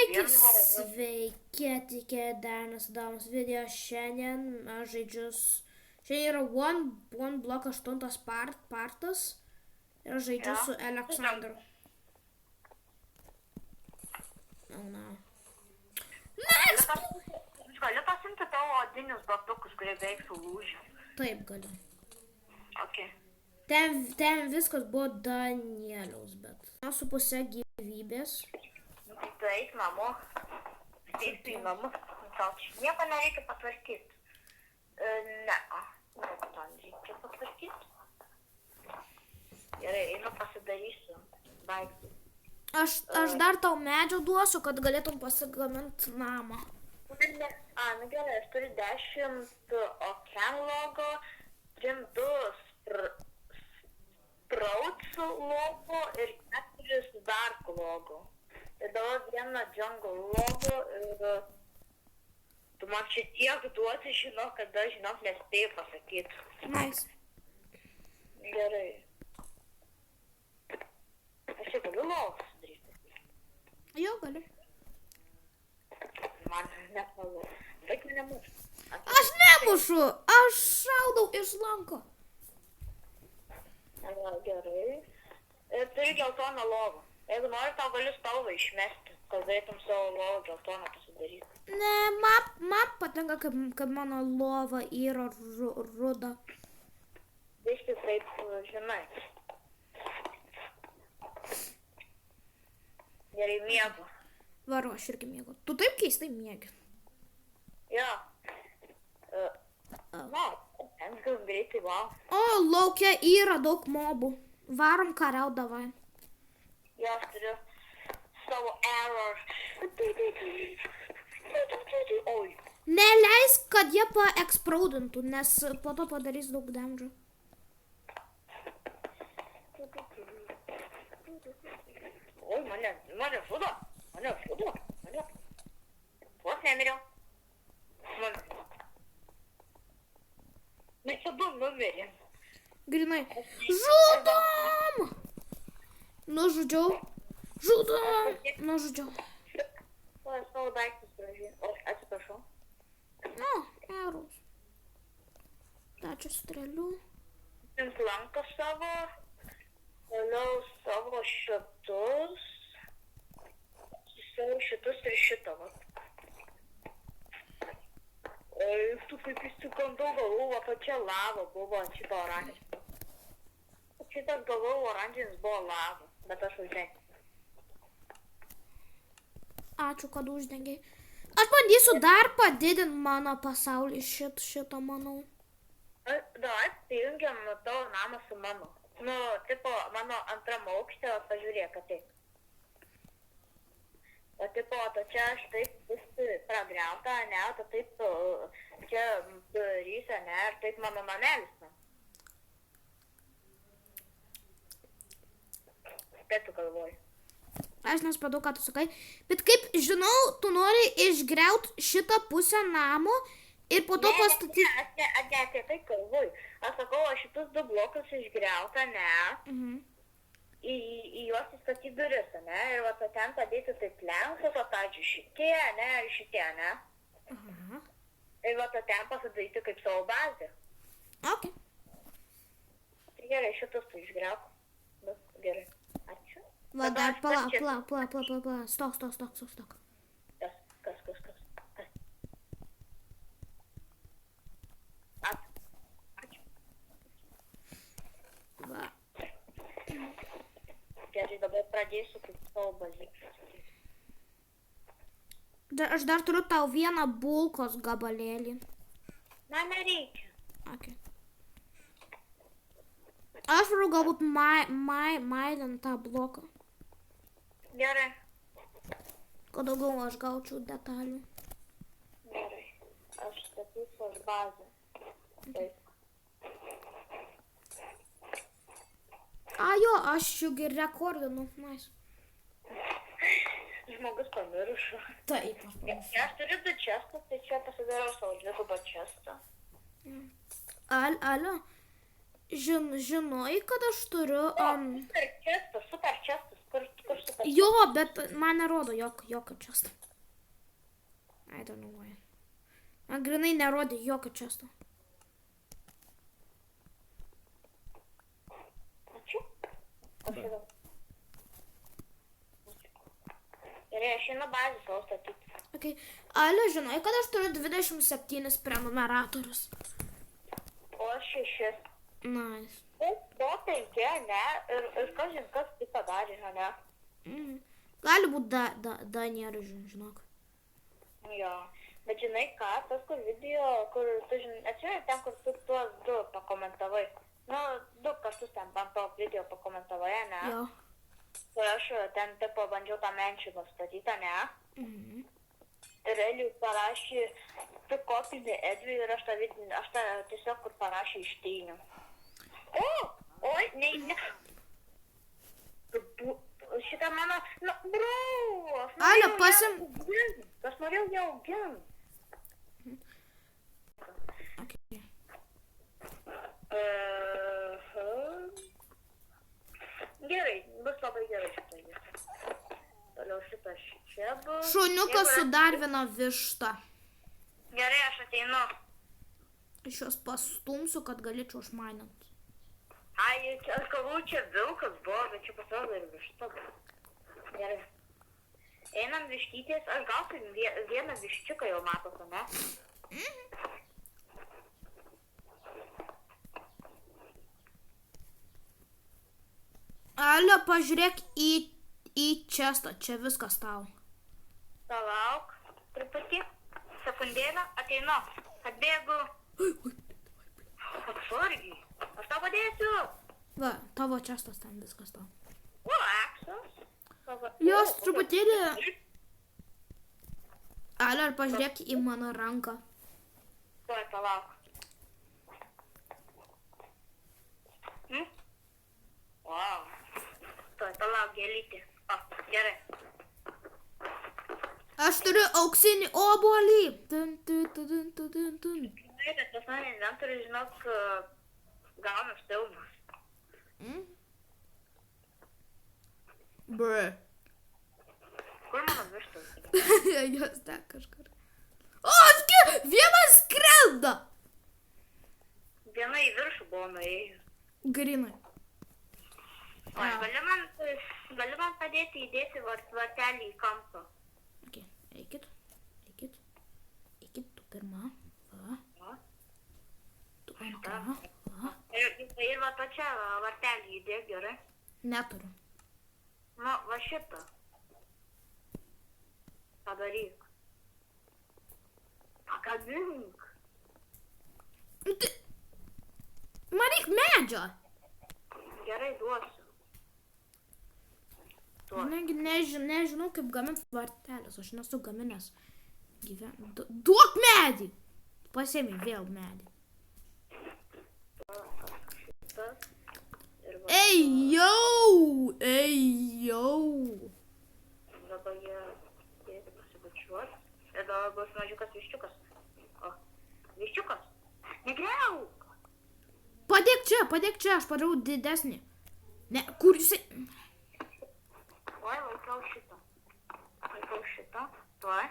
Sveiki, sveiki, atvykę dar nesudaromas video. Šiandien aš žaidžiu. Šiandien yra One Block 8 partas. Ir aš žaidžiu su Aleksandru. Oh, no. Galiu pasimti tavo odinius batukus, kurie beveik sulūžė. Taip, galiu. Okay. Ten viskas buvo Danieliaus, bet. Aš su pusė gyvybės. Tu eik namo. Eik į namus. Nieko nereikia patvarkyti. Ne. Nieko ten reikia patvarkyti. Gerai, einu pasidarysiu. Daiktus. Aš dar tau medžio duosiu, kad galėtum pasigaminti namą. Nu gerai, aš turiu 10 okean logo, 3 sprautsų logo ir 4 dark logo. Ir dabar 1 jungle logo ir tu man čia tiek duoti, žinok, kad aš nespėjau pasakyti. Nice. Gerai. Aš čia galiu lovą sudaryti. Jo, galiu. Man nepalu. Bet mane mušu. Aš nemušu, aš šaudau iš lanko. Gerai. Ir turi geltoną lovą. Jeigu nori, tau galiu spalvą išmesti, kad galėtum savo lovą geltoną pasidaryti. Ne, man patinka, kad mano lova yra ruda. Viskai taip, žinai. Gerai, miegu. Varo, aš irgi miegu. Tu taip keistai miegi. Jo. Ten gal greitai, wow. O, laukia yra daug mobų. Varom kariaut davai. Jo, aš turiu savo error. Oi. Neleisk, kad jie paeksplodintų, nes po to padarys daug damdžio. Oi, mane žudo. Vos nemiriau. Mes abu numirėm. Grinai. Žudom! Nužudžiau. Žudom! Nužudžiau. O, aš savo daiktus gražiai. O, atsiprašau. O, eros. Da, čia strėlių. Jums lanką savo. Toliau savo šitus. Savo šitus ir šitą. Tu kaip įsikandau galvų, apačia lava buvo ant šito oranžinio. Šitas galvų oranžinis buvo lava, bet aš uždengiau. Ačiū, kad uždengiai. Aš bandysiu dar padidinti mano pasaulį šitą, manau. Davai, prijungiam tavo namą su mano. Nu, tipo, mano antram aukšte, pažiūrėk, kad taip. O tipo, to čia aš taip bus pragriauta, ne, o taip čia durys, ne, ir taip mano namelis. Kaip tu galvoji? Aš nespradau, ką tu sakai. Bet kaip žinau, tu nori išgriauti šitą pusę namo ir po to pastatyti... Ne, taip galvoju. Aš sakau, aš šitus 2 blokus išgriauta, ne. Į juos įstatyti duris, ne, ir va ten padėti taip lenkus, o pavyzdžiui šitie, ne, ir šitie, ne. Ir va ten pasidaryti kaip savo bazę. Ok. Tai gerai, šitus tu išgriauk. Gerai, ačiū. Va, dar pala. Stok. Kas. Ačiū. Va. Gerai, dabar pradėsiu kaip savo bazę. Aš dar turiu tau vieną bulkos gabalėlį. Man nereikia. Ok. Aš varu galbūt mailint tą bloką. Gerai. Kad daugiau aš gaučiau detalių. Gerai. Aš statysiu aš bazę. Taip. Jo, aš juk ir rekordinu. Nice. Žmogus pamiršo. Taip. Aš turiu 2 čestus, tai čia pasidarau savo 2 čestą. Alio, žinai, kad aš turiu... Super čestas, kur viršų. Jo, bet man nerodo jokio često. I don't know why. Man grinai nerodė jokio često. Ačiū. Gerai, aš einu bazį savo statyti. Okay. Ale, žinai, kad aš turiu 27 prenumeratorius. O aš 6. Nice. To 5, ne? Ir kas tai padarė, ne? Gali būti Daniel, žinok. Jo. Bet žinai ką, tas kur video, kur tu atsimeni ten, kur tu tuos 2 pakomentavai. Nu, 2 kartus ten ant to video pakomentavai, ne? Jo. Tai aš ten tipo bandžiau tą menšiną statyti, ne? Ir Elijus parašė, tu kopinį Edvį ir aš tą tiesiog kur parašė išteiniu. Oi, ne. Šitą mano, nu, bro, aš norėjau ją auginti. Okay. Gerai, bus labai gerai šitą vietą. Toliau šitas čia bus. Šuniukas su dar viena višta. Gerai, aš ateinu. Aš juos pastumsiu, kad galėčiau užmainant. Ai, aš galvoju, čia vilkas buvo, bet čia pasirodo ir višta buvo. Gerai. Einam vištytės, aš gausiu vieną viščiuką jau matosi, ne? Ale, pažiūrėk į čestą, čia viskas tau. Palauk, truputį, sekundėlę, ateinu, atbėgu. Atsargiai, aš tau padėsiu. Va, tavo čestas ten viskas tau. O, aksas. Jos truputėlį. Ale, ar pažiūrėk į mano ranką. Tuoj, palauk. Wow. Tuoj, palauk, gėlytė. O, gerai. Aš turiu auksinį obuolį. Gerai, bet pas mane inventorius, žinok, gaunas filmas. Bre. Kur mano vištas? Jos ten kažkur. O, vienas skrenda. Viena į viršų buvo nuėjus. Grinai. Gali man padėti įdėti vartelį į kampą. Okay. Eikit, tu pirma. Va. Tu antra. Va. Ir va to čia vartelį įdėk, gerai? Neturiu. Nu, va šitą. Padaryk. Pakabink. Man reik medžio. Gerai, duosiu. Negi nežinau, kaip gaminti vartelės, aš nesu gaminęs. Duok medį! Pasiėmė vėl medį. Ei, jau! Dabar jie dėti pasibučiuos. Ir dabar bus mažiukas viščiukas. O, viščiukas? Negriauk! Padėk čia, aš padariau didesnį. Ne, kur jisai? Oi, laikau šitą. Tuoj.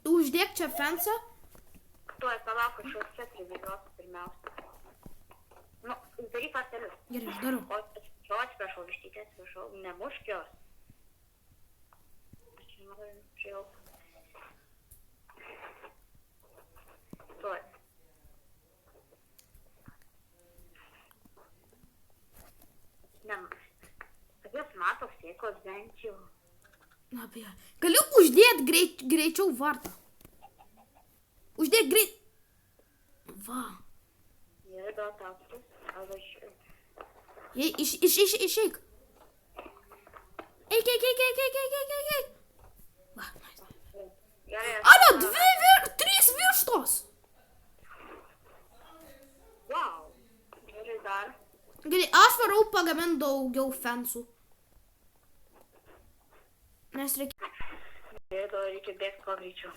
Uždėk čia fensą. Tuoj, palauk, aš jau čia priviliuosiu pirmiausia. Nu, daryk vartelius. Gerai, aš darau. O, atsiprašau, vištytė, atsiprašau, nemušk jos. Aš noriu čia jau. Tuoj. Jos mato sėkos bent jau. Galiu uždėti greičiau vartą. Uždėk greit. Va. Gerai, gal taptus. Ar aš... Išeik. Eik. Va, nice. Alio, 3 vištos. Wow. Gerai, dar. Gerai, aš varau pagaminti daugiau fensų. Nes reikia... Gerai, reikia bėgti kuo greičiau.